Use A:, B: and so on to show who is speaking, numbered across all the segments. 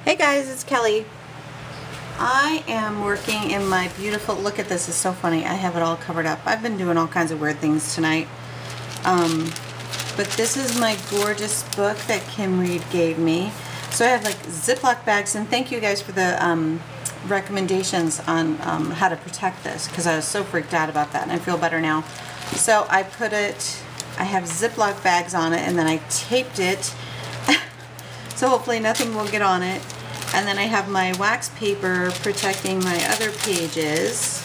A: Hey guys, it's Kelly. I am working in my beautiful, look at this, it's so funny. I have it all covered up. I've been doing all kinds of weird things tonight. But this is my gorgeous book that Kim Reed gave me. So I have like Ziploc bags, and thank you guys for the recommendations on how to protect this, because I was so freaked out about that, and I feel better now. So I have Ziploc bags on it, and then I taped it so hopefully nothing will get on it. And then I have my wax paper protecting my other pages.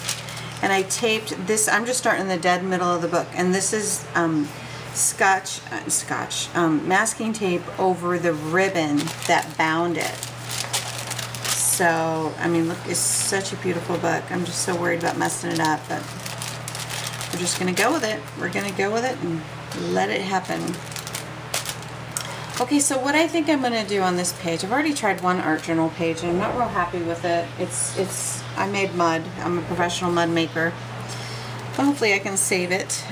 A: And I taped this, I'm just starting in the dead middle of the book. And this is masking tape over the ribbon that bound it. So, I mean, look, it's such a beautiful book. I'm just so worried about messing it up, but we're just gonna go with it. We're gonna go with it and let it happen. Okay, so what I think I'm going to do on this page, I've already tried one art journal page and I'm not real happy with it. I made mud. I'm a professional mud maker. But hopefully I can save it.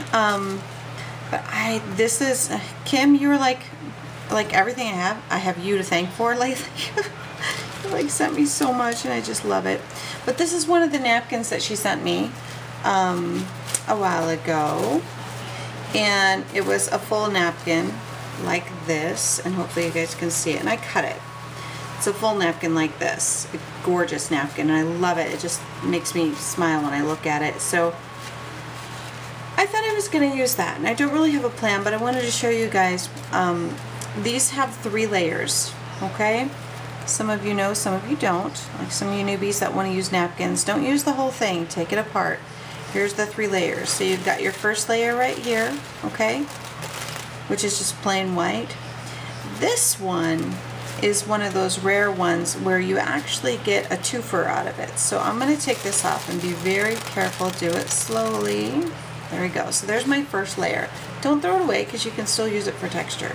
A: This is, Kim, you were like everything I have you to thank for lately. You like sent me so much and I just love it. But this is one of the napkins that she sent me a while ago. And it was a full napkin like this, and hopefully you guys can see it, and I cut it. It's a full napkin like this, a gorgeous napkin, and I love it. It just makes me smile when I look at it. So I thought I was going to use that, and I don't really have a plan, but I wanted to show you guys. These have 3 layers, okay? Some of you know, some of you don't. Like some of you newbies that want to use napkins, don't use the whole thing, take it apart. Here's the 3 layers. So you've got your first layer right here, okay, which is just plain white. This one is one of those rare ones where you actually get a twofer out of it. So I'm going to take this off and be very careful. Do it slowly. There we go. So there's my first layer. Don't throw it away because you can still use it for texture.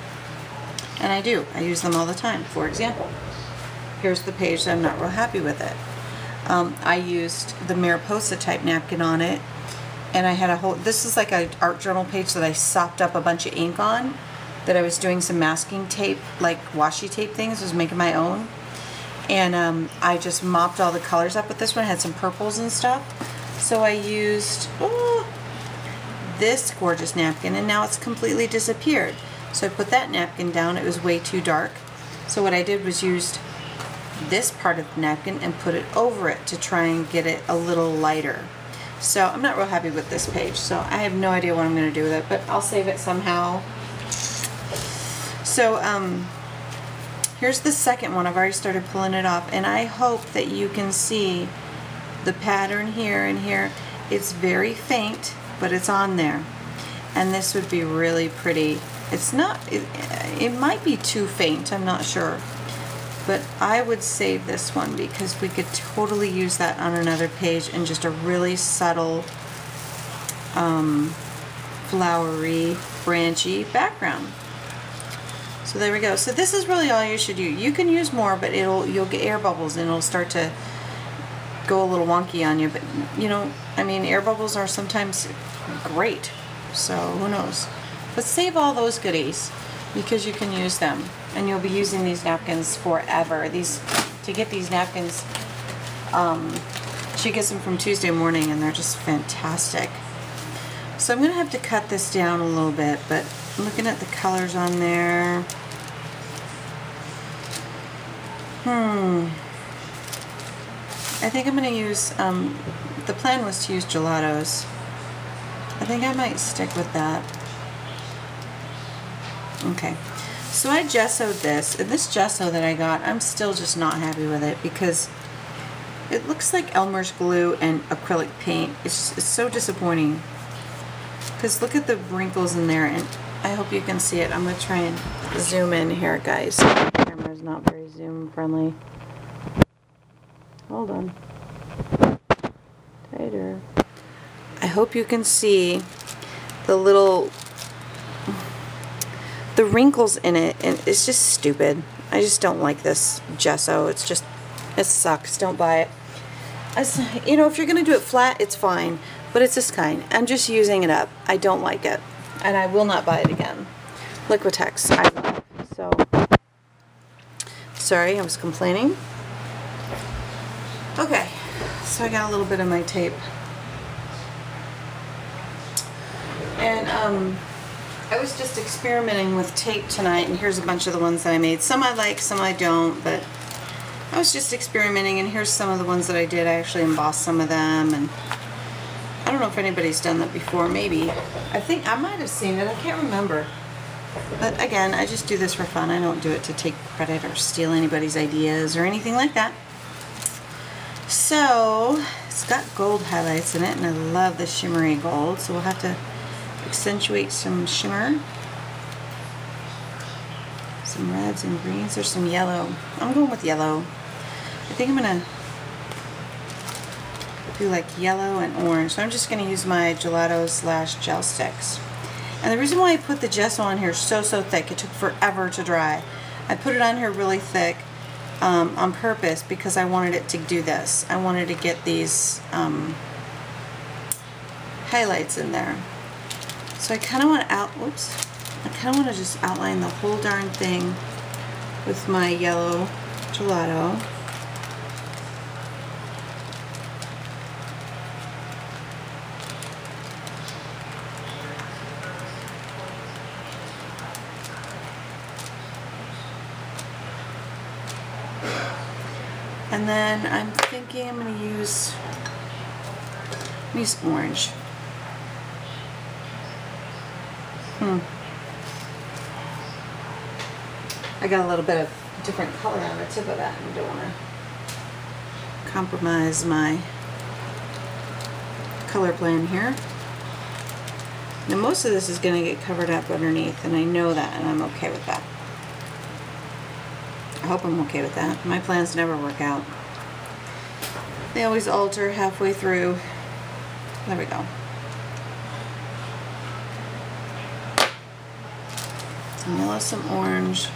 A: And I do. I use them all the time. For example, here's the page that I'm not real happy with it. I used the Mariposa type napkin on it. And I had a whole, this is like an art journal page that I sopped up a bunch of ink on, that I was doing some masking tape, like washi tape things, I was making my own. And I just mopped all the colors up with this one. It had some purples and stuff. So I used this gorgeous napkin, and now it's completely disappeared. So I put that napkin down, it was way too dark. So what I did was used this part of the napkin and put it over it to try and get it a little lighter. So I'm not real happy with this page, so I have no idea what I'm going to do with it, but I'll save it somehow. So here's the second one. I've already started pulling it off, and I hope that you can see the pattern here and here. It's very faint, but it's on there, and this would be really pretty. It's not, it might be too faint, I'm not sure. But I would save this one because we could totally use that on another page in just a really subtle, flowery, branchy background. So there we go. So this is really all you should do. You can use more, but you'll get air bubbles and it'll start to go a little wonky on you. But you know, I mean, air bubbles are sometimes great. So who knows? But save all those goodies, because you can use them, and you'll be using these napkins forever. To get these napkins, she gets them from Tuesday Morning, and they're just fantastic. So I'm going to have to cut this down a little bit, but I'm looking at the colors on there. I think I'm going to use, the plan was to use gelatos. I think I might stick with that. Okay, so I gessoed this, and this gesso that I got, I'm still just not happy with it because it looks like Elmer's glue and acrylic paint. It's so disappointing because look at the wrinkles in there, and I hope you can see it. I'm going to try and zoom in here, guys. The camera's not very zoom friendly. Hold on. Tighter. I hope you can see the wrinkles in it, and it's just stupid. I just don't like this gesso. It sucks. Don't buy it. You know, if you're going to do it flat, it's fine, but it's this kind. I'm just using it up. I don't like it, and I will not buy it again. Liquitex, I love. Sorry, I was complaining. Okay, so I got a little bit of my tape. And I was just experimenting with tape tonight, and here's a bunch of the ones that I made. Some I like, some I don't, but I was just experimenting, and here's some of the ones that I did. I actually embossed some of them, and I don't know if anybody's done that before. Maybe. I think I might have seen it. I can't remember. But again, I just do this for fun. I don't do it to take credit or steal anybody's ideas or anything like that. So, it's got gold highlights in it, and I love the shimmery gold, so we'll have to accentuate some shimmer. Some reds and greens. There's some yellow. I'm going with yellow. I think I'm going to do like yellow and orange. So I'm just going to use my gelato / gel sticks. And the reason why I put the gesso on here so thick, it took forever to dry. I put it on here really thick on purpose because I wanted it to do this. I wanted to get these highlights in there. So I kind of want to I kind of want to just outline the whole darn thing with my yellow gelato. And then I'm thinking I'm going to use orange. I got a little bit of different color on the tip of that, and I don't want to compromise my color plan here. Now most of this is going to get covered up underneath, and I know that, and I'm okay with that. I hope I'm okay with that. My plans never work out. They always alter halfway through. There we go. Some yellow, some orange.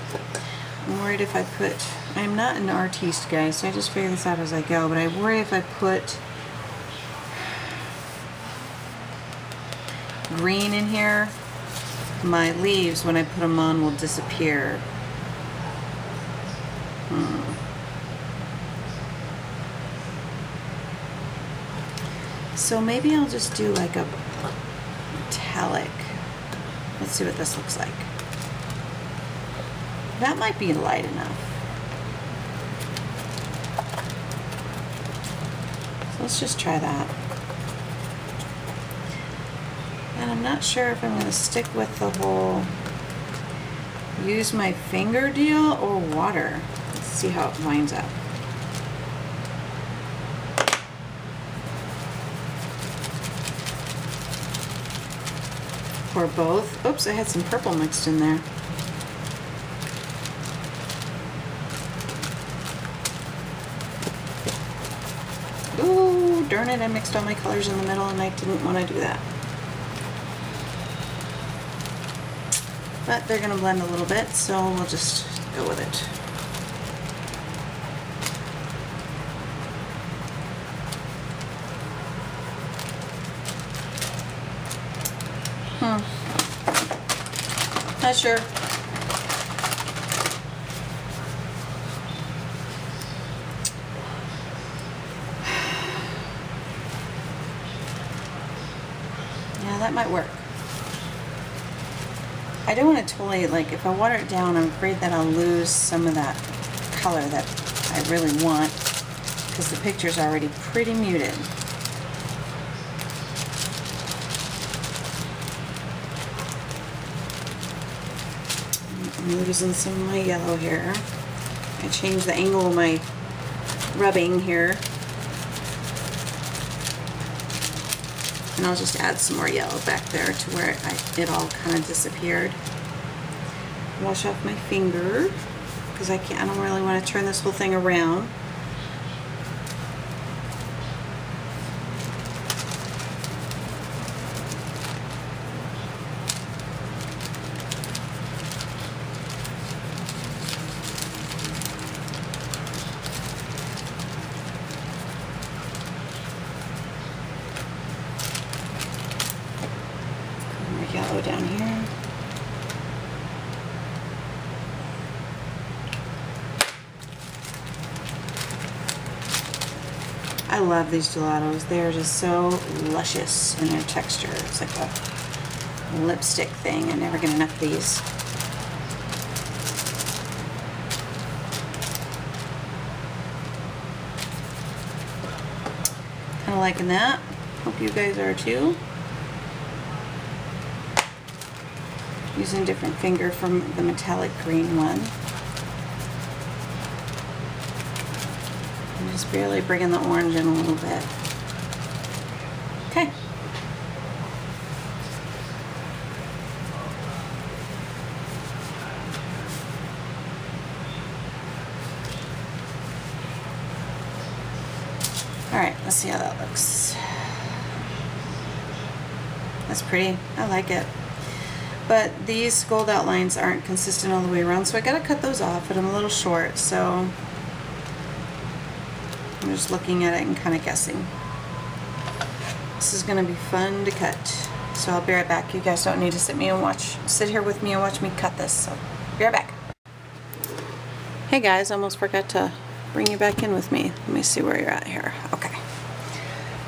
A: I'm worried if I put... I'm not an artiste, guys, so I just figure this out as I go, but I worry if I put green in here, my leaves, when I put them on, will disappear. So maybe I'll just do like a metallic. Let's see what this looks like. That might be light enough. So let's just try that. And I'm not sure if I'm going to stick with the whole use my finger deal or water. Let's see how it winds up. Or both. Oops, I had some purple mixed in there. Ooh, darn it, I mixed all my colors in the middle and I didn't want to do that. But they're going to blend a little bit, so we'll just go with it. Not sure. Yeah, that might work. I don't want to totally, like, if I water it down, I'm afraid that I'll lose some of that color that I really want, because the picture's already pretty muted. I'm losing some of my yellow here. I changed the angle of my rubbing here. And I'll just add some more yellow back there to where it all kind of disappeared. Wash off my finger, because I don't really want to turn this whole thing around. Yellow down here. I love these gelatos. They are just so luscious in their texture. It's like a lipstick thing. I never get enough of these. Kind of liking that. Hope you guys are too. Using a different finger from the metallic green one. I'm just barely bringing the orange in a little bit. Okay. Alright, let's see how that looks. That's pretty. I like it. But these gold outlines aren't consistent all the way around, so I gotta cut those off, but I'm a little short, so I'm just looking at it and kind of guessing. This is gonna be fun to cut. So I'll be right back. You guys don't need to sit here with me and watch me cut this, so be right back. Hey guys, almost forgot to bring you back in with me. Let me see where you're at here. Okay.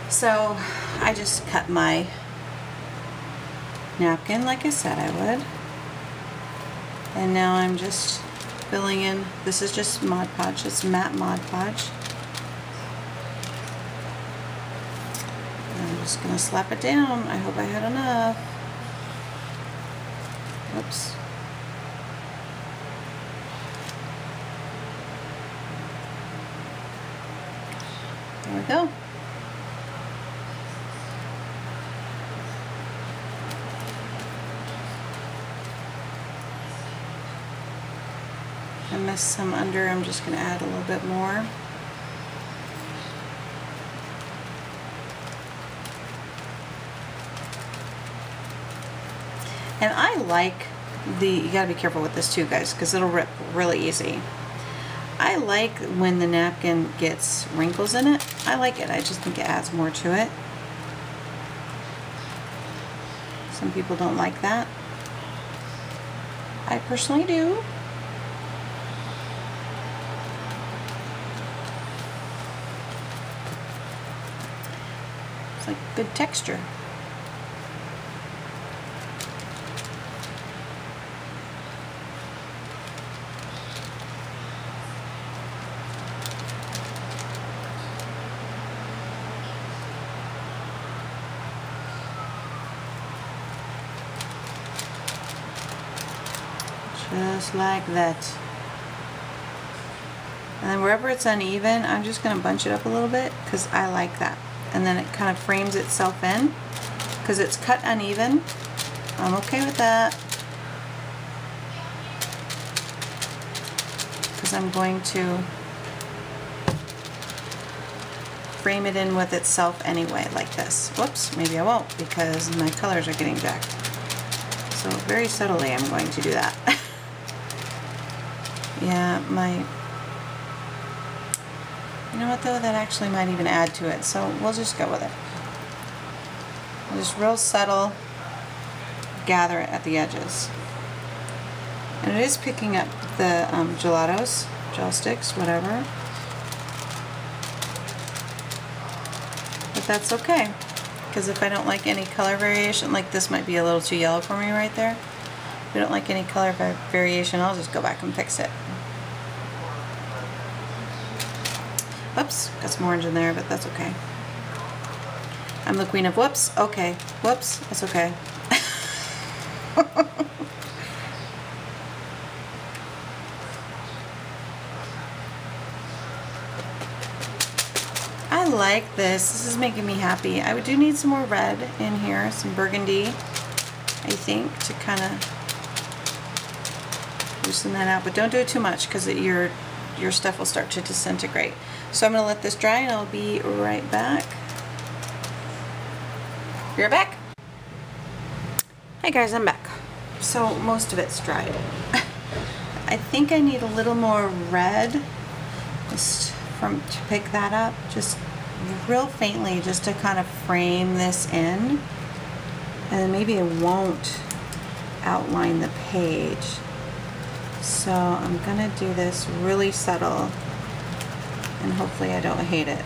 A: So I just cut my napkin like I said I would. And now I'm just filling in. This is just Mod Podge. It's matte Mod Podge. And I'm just going to slap it down. I hope I had enough. Oops. There we go. I missed some under. I'm just going to add a little bit more. And I like you got to be careful with this too, guys, because it'll rip really easy. I like when the napkin gets wrinkles in it. I like it. I just think it adds more to it. Some people don't like that. I personally do. It's like good texture. Just like that. And then wherever it's uneven, I'm just going to bunch it up a little bit because I like that. And then it kind of frames itself in because it's cut uneven. I'm okay with that because I'm going to frame it in with itself anyway, like this. Whoops, maybe I won't because my colors are getting jacked. So very subtly I'm going to do that. Yeah, you know what though, that actually might even add to it, so we'll just go with it. Just real subtle, gather it at the edges. And it is picking up the gelatos, gel sticks, whatever. But that's okay, because if I don't like any color variation, like this might be a little too yellow for me right there. If I don't like any color variation, I'll just go back and fix it. Whoops, got some orange in there, but that's okay. I'm the queen of whoops. Okay, whoops, that's okay. I like this. This is making me happy. I do need some more red in here, some burgundy, I think, to kind of loosen that out. But don't do it too much because your stuff will start to disintegrate. So I'm going to let this dry and I'll be right back. Be right back. Hey guys, I'm back. So most of it's dried. I think I need a little more red just to pick that up, just real faintly, just to kind of frame this in. And then maybe it won't outline the page. So I'm gonna do this really subtle and hopefully I don't hate it.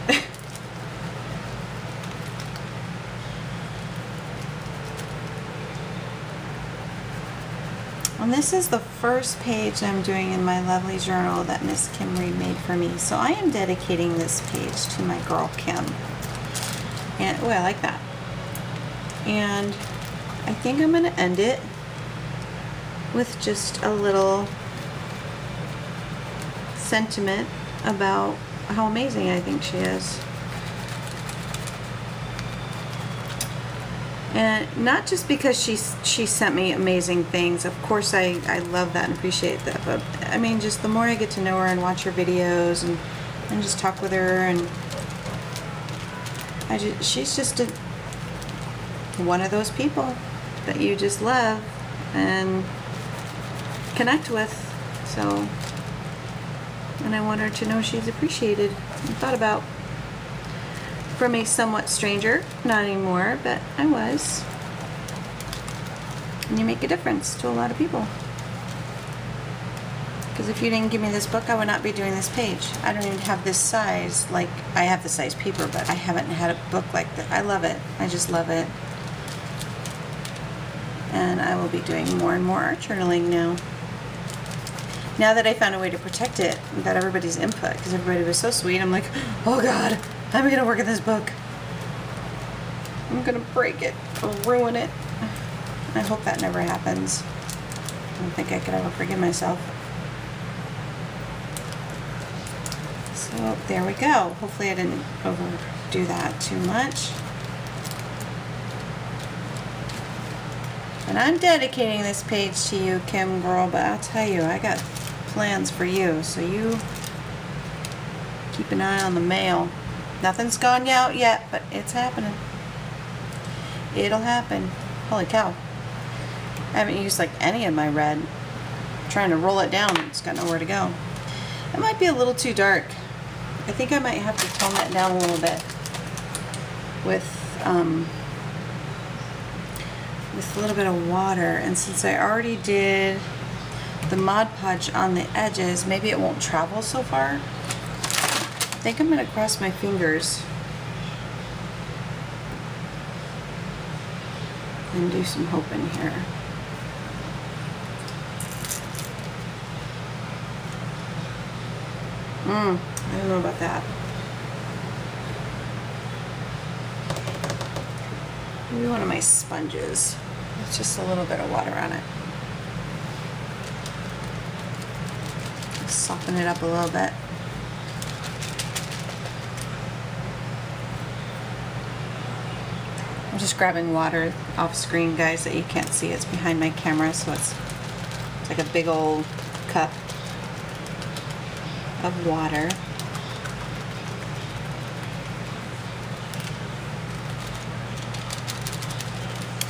A: And this is the first page I'm doing in my lovely journal that Miss Kim Reed made for me. So I am dedicating this page to my girl Kim. And, oh, I like that. And I think I'm going to end it with just a little sentiment about how amazing I think she is. And not just because she sent me amazing things. Of course I love that and appreciate that, but I mean, just the more I get to know her and watch her videos and just talk with her, and she's just one of those people that you just love and connect with. So, and I want her to know she's appreciated and thought about. From a somewhat stranger, not anymore, but I was. And you make a difference to a lot of people. Because if you didn't give me this book, I would not be doing this page. I don't even have this size. Like, I have the size paper, but I haven't had a book like that. I love it. I just love it. And I will be doing more and more art journaling now. Now that I found a way to protect it and got everybody's input, because everybody was so sweet, I'm like, oh God, how am I going to work in this book? I'm going to break it or ruin it. I hope that never happens. I don't think I could ever forgive myself. So there we go. Hopefully I didn't overdo that too much. And I'm dedicating this page to you, Kim girl, but I'll tell you, I got plans for you, so you keep an eye on the mail. Nothing's gone out yet, but it's happening. It'll happen. Holy cow. I haven't used like any of my red. I'm trying to roll it down, it's got nowhere to go. It might be a little too dark. I think I might have to tone that down a little bit with a little bit of water. And since I already did the Mod Podge on the edges, maybe it won't travel so far. I think I'm going to cross my fingers and do some hoping here. I don't know about that. Maybe one of my sponges. It's just a little bit of water on it. Soften it up a little bit. I'm just grabbing water off screen, guys, that you can't see. It's behind my camera, so it's like a big old cup of water.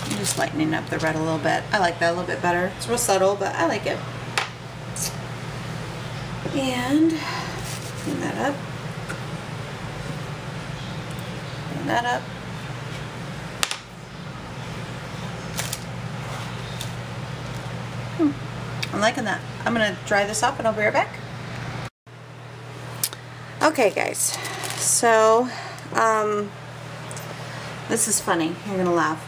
A: I'm just lightening up the red a little bit. I like that a little bit better. It's real subtle, but I like it. And clean that up. Clean that up. I'm liking that. I'm gonna dry this up and I'll be right back. Okay guys, so this is funny. You're gonna laugh.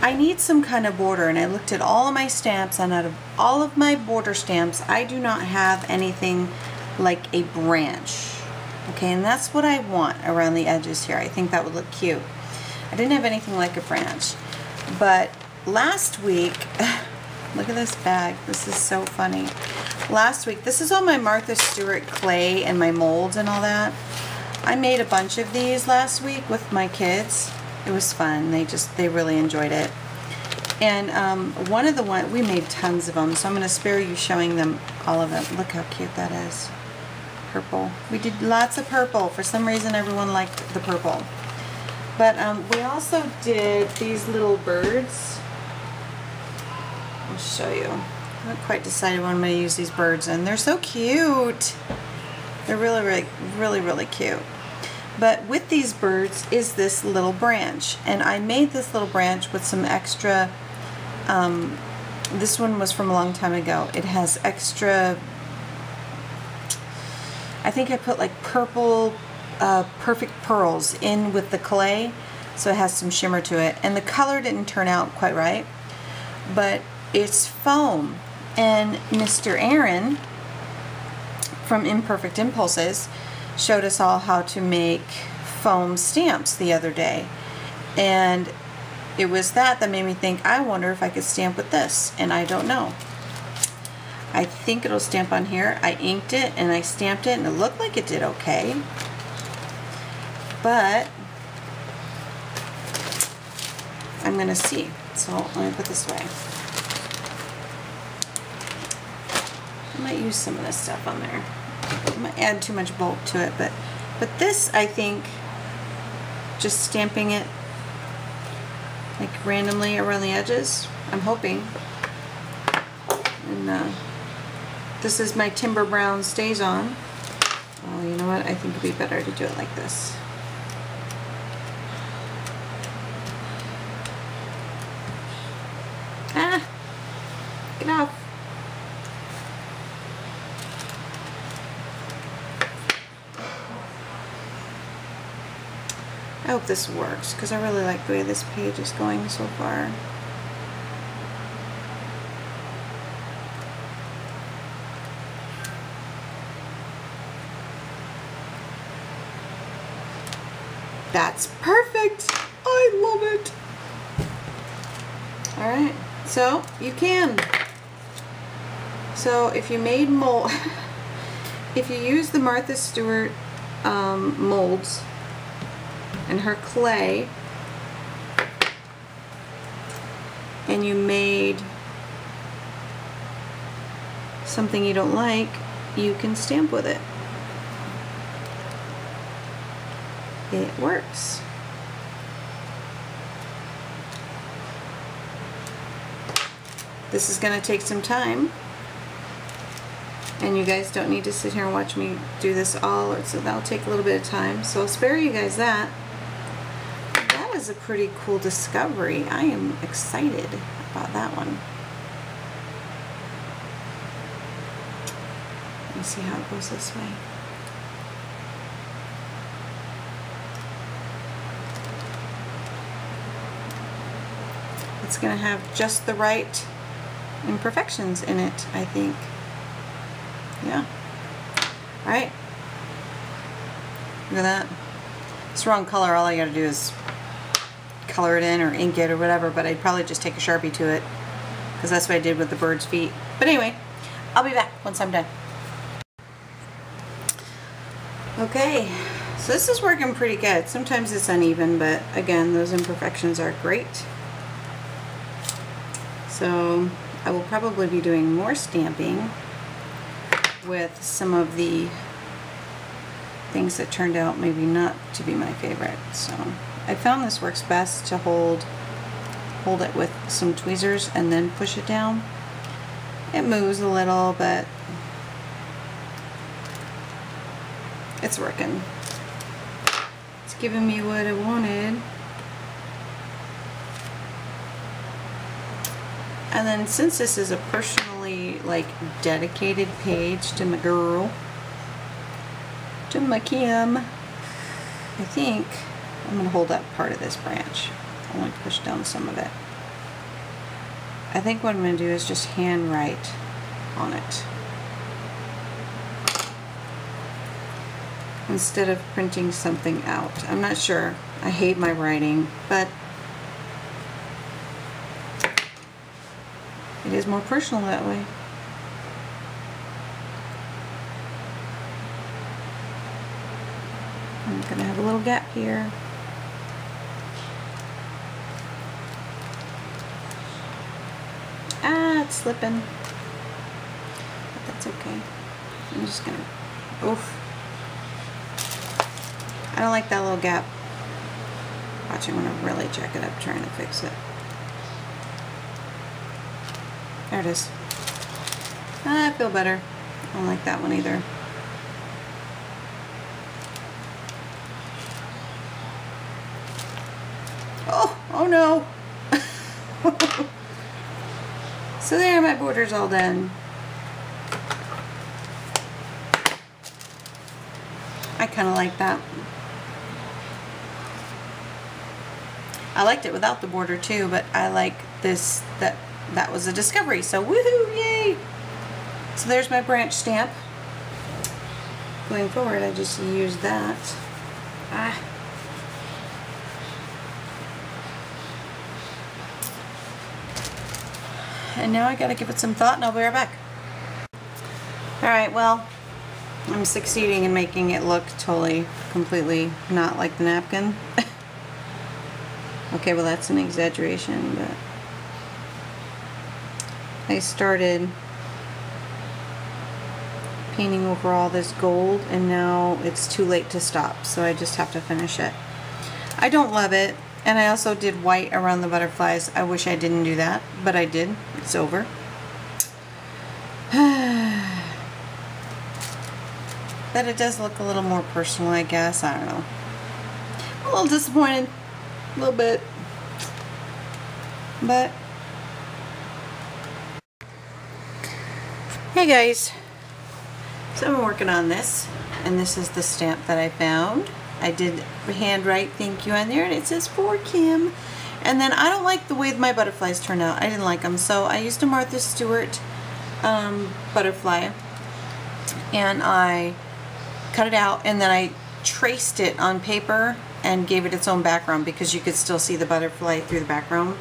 A: I need some kind of border, and I looked at all of my stamps, and out of all of my border stamps, I do not have anything like a branch. Okay, and that's what I want around the edges here. I think that would look cute. I didn't have anything like a branch, but last week, look at this bag. This is so funny. Last week, this is all my Martha Stewart clay and my molds and all that. I made a bunch of these last week with my kids. It was fun. They really enjoyed it. And we made tons of them, so I'm going to spare you showing them, all of them. Look how cute that is. Purple. We did lots of purple. For some reason, everyone liked the purple. But we also did these little birds. I'll show you. I haven't quite decided what I'm going to use these birds in. They're so cute. They're really cute. But with these birds is this little branch, and I made this little branch with some extra, this one was from a long time ago. It has extra, I think I put like purple perfect pearls in with the clay, so it has some shimmer to it, and the color didn't turn out quite right, but it's foam. And Mr. Aaron from Imperfect Impulses showed us all how to make foam stamps the other day. And it was that made me think, I wonder if I could stamp with this, and I don't know. I think it'll stamp on here. I inked it and I stamped it and it looked like it did okay. But I'm gonna see. So let me put this away. I might use some of this stuff on there. I might add too much bulk to it, but this, I think, just stamping it like randomly around the edges, I'm hoping. And this is my Timber Brown Stays On. Oh, you know what? I think it'd be better to do it like this. Ah! Get off. I hope this works, because I really like the way this page is going so far. That's perfect! I love it! Alright, so you can. So if you made mold, if you use the Martha Stewart molds and her clay, and you made something you don't like, you can stamp with it. It works. This is going to take some time, and you guys don't need to sit here and watch me do this all, so that'll take a little bit of time, so I'll spare you guys that. That is a pretty cool discovery. I am excited about that one. Let me see how it goes this way. It's going to have just the right imperfections in it, I think. Yeah. Alright. Look at that. It's the wrong color. All I gotta do is color it in or ink it or whatever, but I'd probably just take a Sharpie to it, because that's what I did with the bird's feet. But anyway, I'll be back once I'm done. Okay, so this is working pretty good. Sometimes it's uneven, but again, those imperfections are great. So I will probably be doing more stamping with some of the things that turned out maybe not to be my favorite. So I found this works best to hold it with some tweezers and then push it down. It moves a little, but it's working. It's giving me what I wanted. And then since this is a personally dedicated page to my girl, to my Kim, I think I'm gonna hold up part of this branch. I'm gonna push down some of it. I think what I'm gonna do is just hand write on it instead of printing something out. I'm not sure. I hate my writing, but it is more personal that way. I'm gonna have a little gap here. Ah, it's slipping. But that's okay. I'm just gonna, oof. I don't like that little gap. Watch, I'm gonna really jack it up trying to fix it. There it is. I feel better. I don't like that one either. Oh no! So there, my border's all done. I kind of like that. I liked it without the border too, but I like this, that that was a discovery. So woohoo, yay! So there's my branch stamp. Going forward, I just use that. And now I gotta give it some thought, and I'll be right back. Alright, well, I'm succeeding in making it look totally, completely not like the napkin. Okay, well that's an exaggeration, but I started painting over all this gold, and now it's too late to stop, so I just have to finish it. I don't love it, and I also did white around the butterflies. I wish I didn't do that, but I did. It's over. But it does look a little more personal, I guess. I don't know. I'm a little disappointed. A little bit. But hey guys. So I'm working on this, and this is the stamp that I found. I did handwrite thank you on there, and it says for Kim. And then I don't like the way my butterflies turned out. I didn't like them, so I used a Martha Stewart butterfly, and I cut it out, and then I traced it on paper and gave it its own background because you could still see the butterfly through the background.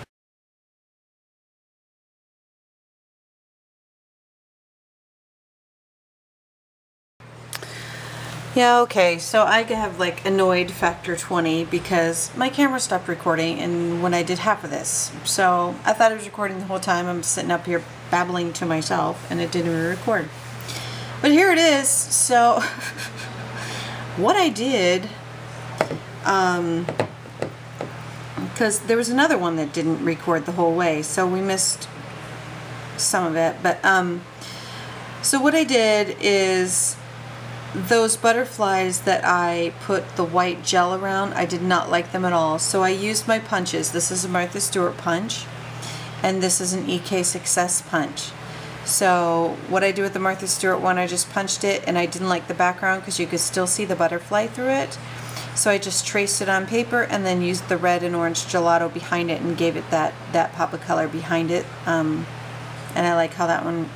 A: Yeah, okay, so I have like annoyed factor 20 because my camera stopped recording and when I did half of this. So I thought it was recording the whole time. I'm sitting up here babbling to myself and it didn't record. But here it is. So what I did, because there was another one that didn't record the whole way, so we missed some of it. But so what I did is, those butterflies that I put the white gel around, I did not like them at all. So I used my punches. This is a Martha Stewart punch, and this is an EK Success punch. So what I do with the Martha Stewart one, I just punched it, and I didn't like the background because you could still see the butterfly through it. So I just traced it on paper and then used the red and orange gelato behind it and gave it that pop of color behind it. And I like how that one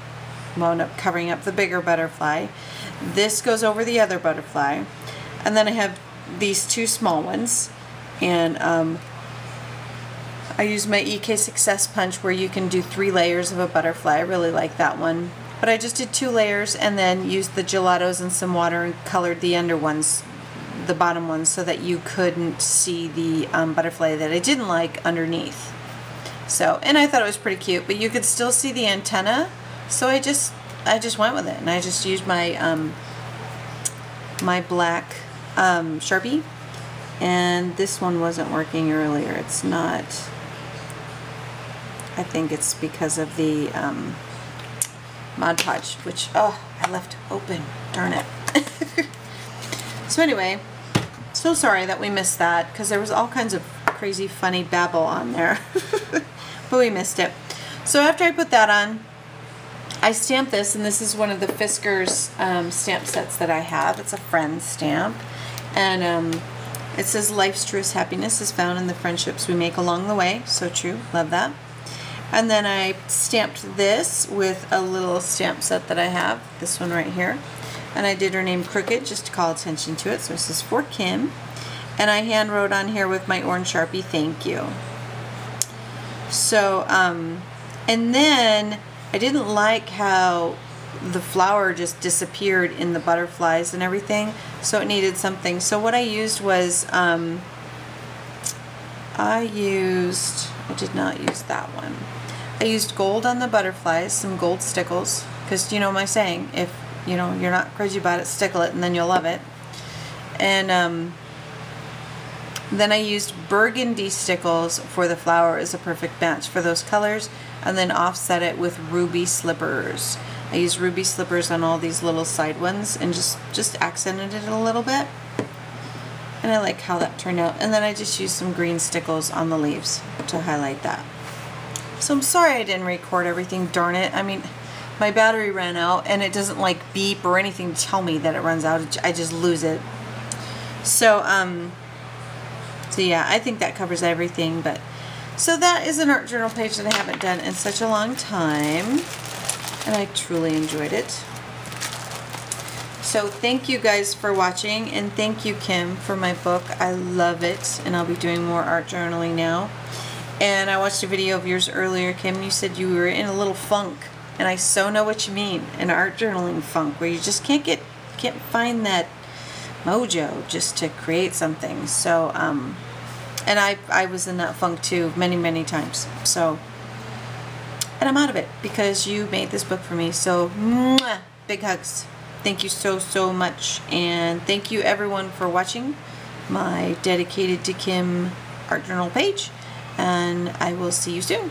A: wound up covering up the bigger butterfly. This goes over the other butterfly, and then I have these two small ones, and I use my EK Success punch where you can do 3 layers of a butterfly. I really like that one, but I just did 2 layers and then used the gelatos and some water and colored the under ones, the bottom ones, so that you couldn't see the butterfly that I didn't like underneath. So, and I thought it was pretty cute, but you could still see the antenna, so I just went with it, and I just used my my black Sharpie, and this one wasn't working earlier. It's not. I think it's because of the Mod Podge, which, oh, I left open. Darn it. So anyway, so sorry that we missed that, because there was all kinds of crazy funny babble on there. But we missed it. So after I put that on, I stamped this, and this is one of the Fiskars stamp sets that I have. It's a friend stamp, and it says life's truest happiness is found in the friendships we make along the way. So true, love that. And then I stamped this with a little stamp set that I have, this one right here, and I did her name crooked just to call attention to it. So this is for Kim, and I hand wrote on here with my orange Sharpie, thank you. So and then I didn't like how the flower just disappeared in the butterflies and everything, so it needed something. So what I used was, I did not use that one. I used gold on the butterflies, some gold stickles, because you know my saying, if you know you're not crazy about it, stickle it and then you'll love it. And then I used burgundy stickles for the flower as a perfect match for those colors, and then offset it with ruby slippers. I used ruby slippers on all these little side ones and just accented it a little bit. And I like how that turned out. And then I just used some green stickles on the leaves to highlight that. So I'm sorry I didn't record everything, darn it. I mean, my battery ran out, and it doesn't like beep or anything to tell me that it runs out. I just lose it. So, so yeah, I think that covers everything. But So that is an art journal page that I haven't done in such a long time, and I truly enjoyed it. So thank you guys for watching, and thank you, Kim, for my book. I love it, and I'll be doing more art journaling now. And I watched a video of yours earlier, Kim. You said you were in a little funk, and I so know what you mean, an art journaling funk, where you just can't find that mojo just to create something. So, and I was in that funk too many times. So, and I'm out of it because you made this book for me. So, mwah, big hugs. Thank you so much, and thank you everyone for watching my Dedicated to Kim art journal page, and I will see you soon.